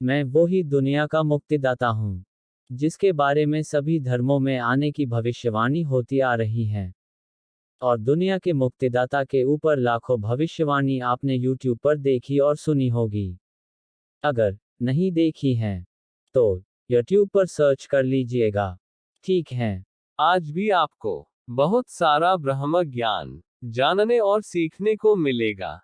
मैं वो ही दुनिया का मुक्तिदाता हूँ, जिसके बारे में सभी धर्मों में आने की भविष्यवाणी होती आ रही है। और दुनिया के मुक्तिदाता के ऊपर लाखों भविष्यवाणी आपने YouTube पर देखी और सुनी होगी। अगर नहीं देखी हैं, तो YouTube पर सर्च कर लीजिएगा। ठीक है। आज भी आपको बहुत सारा ब्रह्म ज्ञान जानने और सीखने को मिलेगा,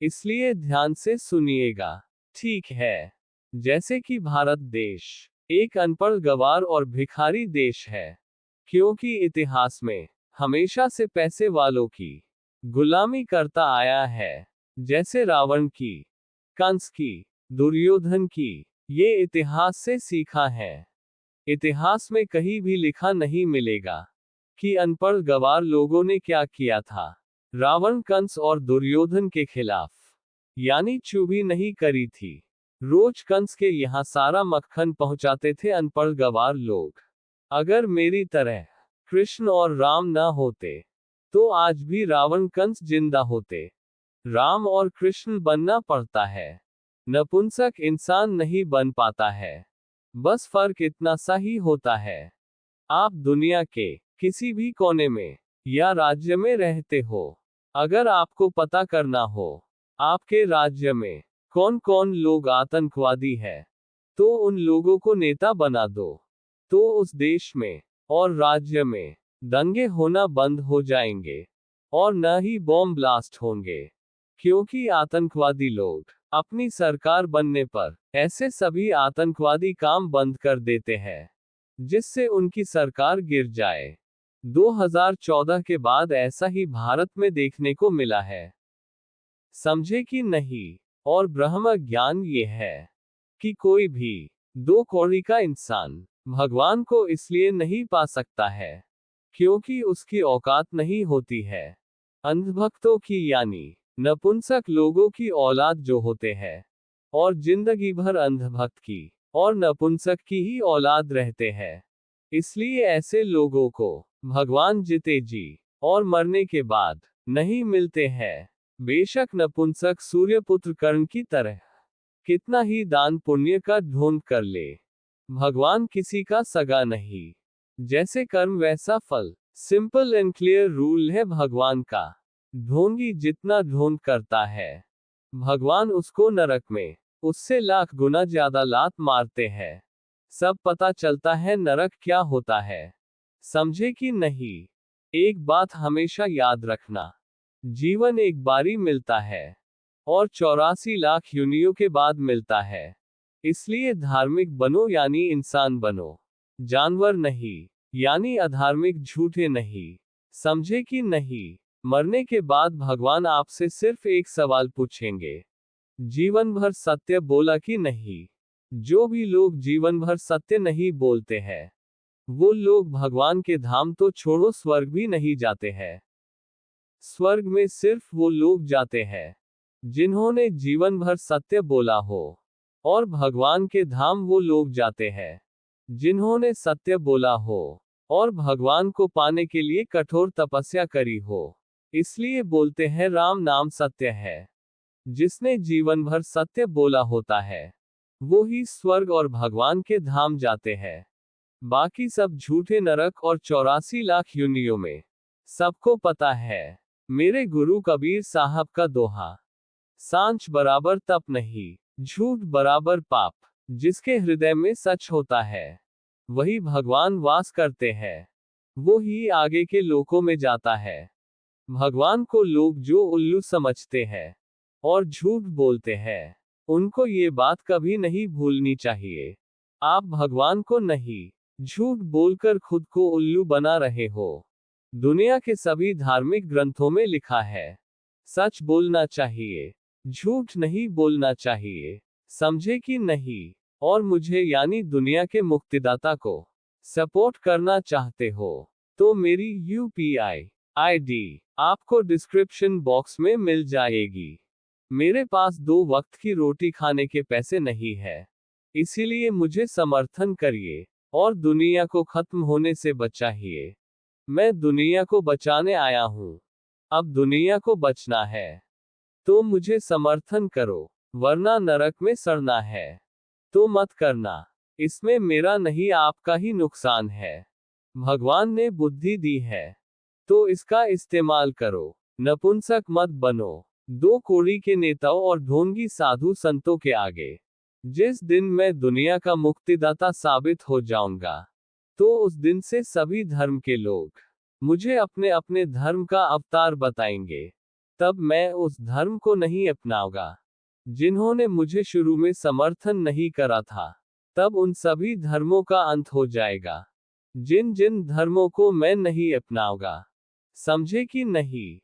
इसलिए ध्यान से सुनिएगा। ठीक है। जैसे कि भारत देश एक अनपढ़ गवार और भिखारी देश है, क्योंकि इतिहास में हमेशा से पैसे वालों की गुलामी करता आया है, जैसे रावण की, कंस की, दुर्योधन की। ये इतिहास से सीखा है। इतिहास में कहीं भी लिखा नहीं मिलेगा कि अनपढ़ गवार लोगों ने क्या किया था रावण, कंस और दुर्योधन के खिलाफ, यानी चुभी नहीं करी थी। रोज कंस के यहाँ सारा मक्खन पहुंचाते थे अनपढ़ गवार लोग। अगर मेरी तरह कृष्ण और राम ना होते, तो आज भी रावण कंस जिंदा होते। राम और कृष्ण बनना पड़ता है, नपुंसक इंसान नहीं बन पाता है। बस फर्क इतना सा ही होता है। आप दुनिया के किसी भी कोने में या राज्य में रहते हो, अगर आपको पता करना हो आपके राज्य में कौन कौन लोग आतंकवादी है, तो उन लोगों को नेता बना दो, तो उस देश में और राज्य में दंगे होना बंद हो जाएंगे और न ही बॉम्ब ब्लास्ट होंगे। क्योंकि आतंकवादी लोग अपनी सरकार बनने पर ऐसे सभी आतंकवादी काम बंद कर देते हैं जिससे उनकी सरकार गिर जाए। 2014 के बाद ऐसा ही भारत में देखने को मिला है। समझे कि नहीं? और ब्रह्म ज्ञान ये है कि कोई भी दो कौड़ी का इंसान भगवान को इसलिए नहीं पा सकता है क्योंकि उसकी औकात नहीं होती है। अंधभक्तों की, यानी नपुंसक लोगों की औलाद जो होते हैं, और जिंदगी भर अंधभक्त की और नपुंसक की ही औलाद रहते हैं, इसलिए ऐसे लोगों को भगवान जीते जी और मरने के बाद नहीं मिलते हैं। बेशक नपुंसक सूर्यपुत्र कर्ण की तरह कितना ही दान पुण्य का ढोंग कर ले, भगवान किसी का सगा नहीं। जैसे कर्म वैसा फल, सिंपल एंड क्लियर रूल है भगवान का। ढोंगी जितना ढोंग करता है, भगवान उसको नरक में उससे लाख गुना ज्यादा लात मारते हैं। सब पता चलता है नरक क्या होता है। समझे कि नहीं? एक बात हमेशा याद रखना, जीवन एक बारी मिलता है और 84 लाख योनियों के बाद मिलता है। इसलिए धार्मिक बनो, यानी इंसान बनो, जानवर नहीं, यानी अधार्मिक झूठे नहीं। समझे कि नहीं? मरने के बाद भगवान आपसे सिर्फ एक सवाल पूछेंगे, जीवन भर सत्य बोला कि नहीं? जो भी लोग जीवन भर सत्य नहीं बोलते हैं, वो लोग भगवान के धाम तो छोड़ो स्वर्ग भी नहीं जाते हैं। स्वर्ग में सिर्फ वो लोग जाते हैं जिन्होंने जीवन भर सत्य बोला हो, और भगवान के धाम वो लोग जाते हैं जिन्होंने सत्य बोला हो और भगवान को पाने के लिए कठोर तपस्या करी हो। इसलिए बोलते हैं राम नाम सत्य है। जिसने जीवन भर सत्य बोला होता है, वो ही स्वर्ग और भगवान के धाम जाते हैं। बाकी सब झूठे नरक और 84 लाख योनियों में। सबको पता है मेरे गुरु कबीर साहब का दोहा, सांच बराबर तप नहीं, झूठ बराबर पाप। जिसके हृदय में सच होता है, वही भगवान वास करते हैं। वो ही आगे के लोकों में जाता है। भगवान को लोग जो उल्लू समझते हैं और झूठ बोलते हैं, उनको ये बात कभी नहीं भूलनी चाहिए। आप भगवान को नहीं, झूठ बोलकर खुद को उल्लू बना रहे हो। दुनिया के सभी धार्मिक ग्रंथों में लिखा है, सच बोलना चाहिए, झूठ नहीं बोलना चाहिए। समझे कि नहीं? और मुझे, यानी दुनिया के मुक्तिदाता को सपोर्ट करना चाहते हो, तो मेरी यूपीआई आईडी आपको डिस्क्रिप्शन बॉक्स में मिल जाएगी। मेरे पास 2 वक्त की रोटी खाने के पैसे नहीं है, इसीलिए मुझे समर्थन करिए और दुनिया को खत्म होने से बचाइए। मैं दुनिया को बचाने आया हूं। अब दुनिया को बचना है, तो मुझे समर्थन करो, वरना नरक में सड़ना है। तो मत करना। इसमें मेरा नहीं आपका ही नुकसान है। भगवान ने बुद्धि दी है, तो इसका इस्तेमाल करो। नपुंसक मत बनो। दो कोड़ी के नेताओं और ढोंगी साधु संतों के आगे। जिस दिन मैं दुनिया का मुक्तिदाता साबित हो जाऊंगा, तो उस दिन से सभी धर्म के लोग मुझे अपने अपने धर्म का अवतार बताएंगे। तब मैं उस धर्म को नहीं अपनाऊंगा जिन्होंने मुझे शुरू में समर्थन नहीं करा था। तब उन सभी धर्मों का अंत हो जाएगा, जिन जिन धर्मों को मैं नहीं अपनाऊंगा। समझे कि नहीं?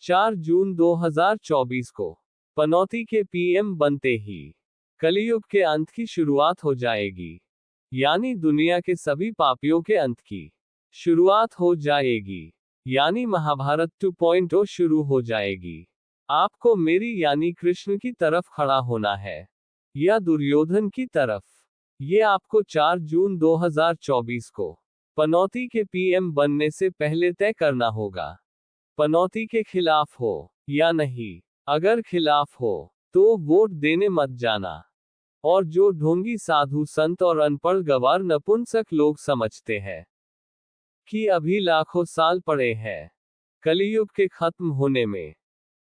4 जून 2024 को पनौती के पीएम बनते ही कलियुग के अंत की शुरुआत हो जाएगी। यानी दुनिया के सभी पापियों के अंत की शुरुआत हो जाएगी। यानी महाभारत 2.0 शुरू हो जाएगी। आपको मेरी यानी कृष्ण की तरफ खड़ा होना है, या दुर्योधन की तरफ। ये आपको 4 जून 2024 को पनौती के पीएम बनने से पहले तय करना होगा। पनौती के खिलाफ हो या नहीं। अगर खिलाफ हो तो वोट देने मत जाना। और जो ढोंगी साधु संत और अनपढ़ गवार नपुंसक लोग समझते हैं कि अभी लाखों साल पड़े हैं कलियुग के खत्म होने में,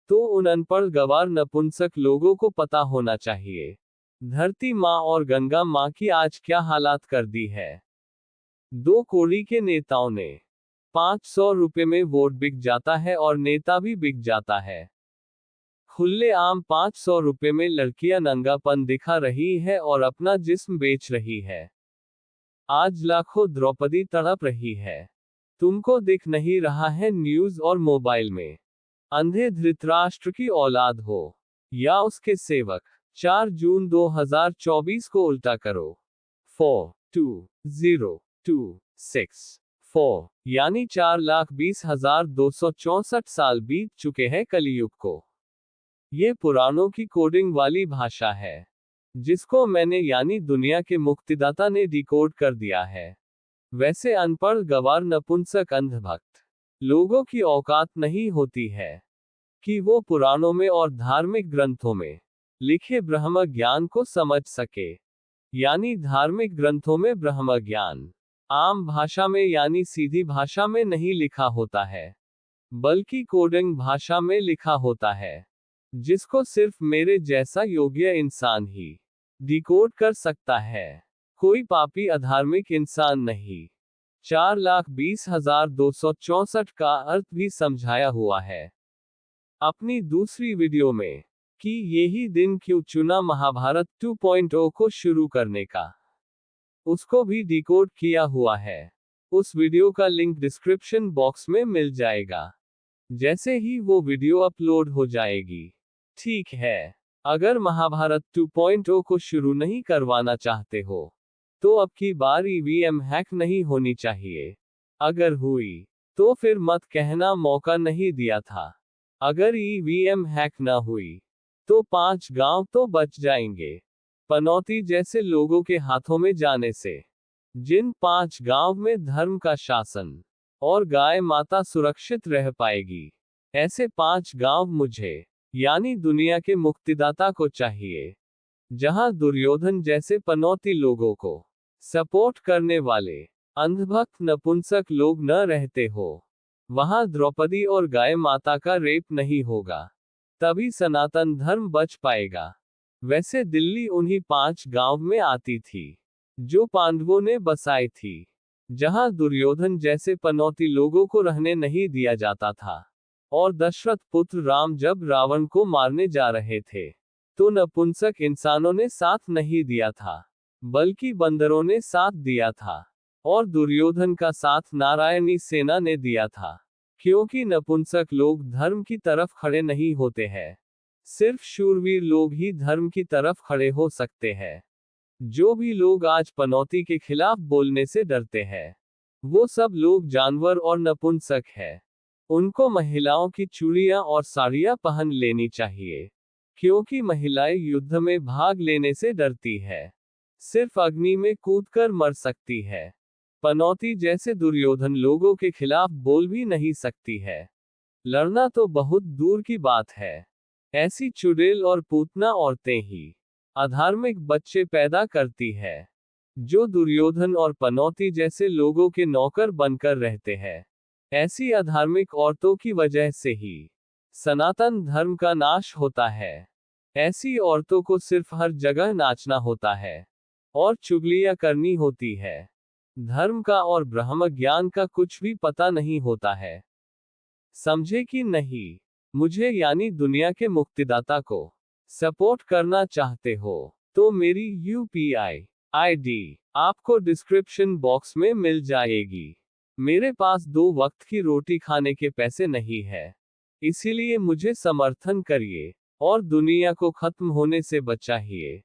तो उन अनपढ़ गवार नपुंसक लोगों को पता होना चाहिए धरती माँ और गंगा माँ की आज क्या हालात कर दी है। दो कोड़ी के नेताओं ने 500 रुपए में वोट बिक जाता है और नेता भी बिक जाता है। खुले आम 500 रुपए में लड़कियां नंगापन दिखा रही है और अपना जिस्म बेच रही है। आज लाखों द्रौपदी तड़प रही है। तुमको दिख नहीं रहा है न्यूज और मोबाइल में। अंधे धृतराष्ट्र की औलाद हो या उसके सेवक। 4 जून 2024 को उल्टा करो। 420264 यानी 4,20,264 साल बीत चुके हैं कलियुग को। ये पुराणों की कोडिंग वाली भाषा है, जिसको मैंने यानी दुनिया के मुक्तिदाता ने डिकोड कर दिया है। वैसे अनपढ़ गवार नपुंसक अंधभक्त लोगों की औकात नहीं होती है कि वो पुराणों में और धार्मिक ग्रंथों में लिखे ब्रह्म ज्ञान को समझ सके। यानी धार्मिक ग्रंथों में ब्रह्म ज्ञान आम भाषा में यानी सीधी भाषा में नहीं लिखा होता है, बल्कि कोडिंग भाषा में लिखा होता है, जिसको सिर्फ मेरे जैसा योग्य इंसान ही डिकोड कर सकता है। कोई पापी अधार्मिक इंसान नहीं। 4,20,264 का अर्थ भी समझाया हुआ है अपनी दूसरी वीडियो में, कि यही दिन क्यों चुना महाभारत 2.0 को शुरू करने का, उसको भी डिकोड किया हुआ है। उस वीडियो का लिंक डिस्क्रिप्शन बॉक्स में मिल जाएगा, जैसे ही वो वीडियो अपलोड हो जाएगी। ठीक है, अगर महाभारत 2.0 को शुरू नहीं करवाना चाहते हो, तो अब की बार ईवीएम हैक नहीं होनी चाहिए। अगर हुई, तो फिर मत कहना मौका नहीं दिया था। अगर ईवीएम हैक ना हुई, तो 5 गांव तो बच जाएंगे पनौती जैसे लोगों के हाथों में जाने से। जिन 5 गांव में धर्म का शासन और गाय माता सुरक्षित रह पाएगी, ऐसे 5 गांव मुझे यानी दुनिया के मुक्तिदाता को चाहिए। जहां दुर्योधन जैसे पनौती लोगों को सपोर्ट करने वाले अंधभक्त नपुंसक लोग न रहते हो, वहां द्रौपदी और गाय माता का रेप नहीं होगा। तभी सनातन धर्म बच पाएगा। वैसे दिल्ली उन्हीं 5 गांव में आती थी जो पांडवों ने बसाई थी, जहां दुर्योधन जैसे पनौती लोगों को रहने नहीं दिया जाता था। और दशरथ पुत्र राम जब रावण को मारने जा रहे थे, तो नपुंसक इंसानों ने साथ नहीं दिया था, बल्कि बंदरों ने साथ दिया था। और दुर्योधन का साथ नारायणी सेना ने दिया था, क्योंकि नपुंसक लोग धर्म की तरफ खड़े नहीं होते हैं। सिर्फ शूरवीर लोग ही धर्म की तरफ खड़े हो सकते हैं। जो भी लोग आज पनौती के खिलाफ बोलने से डरते हैं, वो सब लोग जानवर और नपुंसक हैं। उनको महिलाओं की चूड़ियां और साड़ियां पहन लेनी चाहिए, क्योंकि महिलाएं युद्ध में भाग लेने से डरती है, सिर्फ अग्नि में कूदकर मर सकती है। पनौती जैसे दुर्योधन लोगों के खिलाफ बोल भी नहीं सकती है। लड़ना तो बहुत दूर की बात है। ऐसी चुड़ैल और पूतना औरतें ही अधार्मिक बच्चे पैदा करती है, जो दुर्योधन और पनौती जैसे लोगों के नौकर बनकर रहते हैं। ऐसी अधार्मिक औरतों की वजह से ही सनातन धर्म का नाश होता है। ऐसी औरतों को सिर्फ हर जगह नाचना होता है और चुगलियां करनी होती है। धर्म का और ब्रह्म ज्ञान का कुछ भी पता नहीं होता है। समझे कि नहीं? मुझे यानी दुनिया के मुक्तिदाता को सपोर्ट करना चाहते हो तो मेरी यूपीआई आईडी आपको डिस्क्रिप्शन बॉक्स में मिल जाएगी। मेरे पास 2 वक्त की रोटी खाने के पैसे नहीं है, इसीलिए मुझे समर्थन करिए और दुनिया को खत्म होने से बचाइए।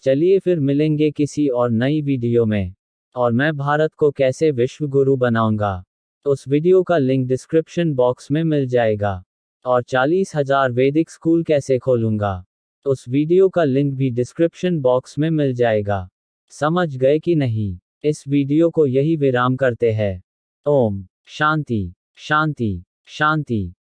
चलिए फिर मिलेंगे किसी और नई वीडियो में। और मैं भारत को कैसे विश्व गुरु बनाऊंगा, उस वीडियो का लिंक डिस्क्रिप्शन बॉक्स में मिल जाएगा। और 40,000 वैदिक स्कूल कैसे खोलूंगा, उस वीडियो का लिंक भी डिस्क्रिप्शन बॉक्स में मिल जाएगा। समझ गए कि नहीं? इस वीडियो को यही विराम करते हैं। ओम शांति शांति शांति।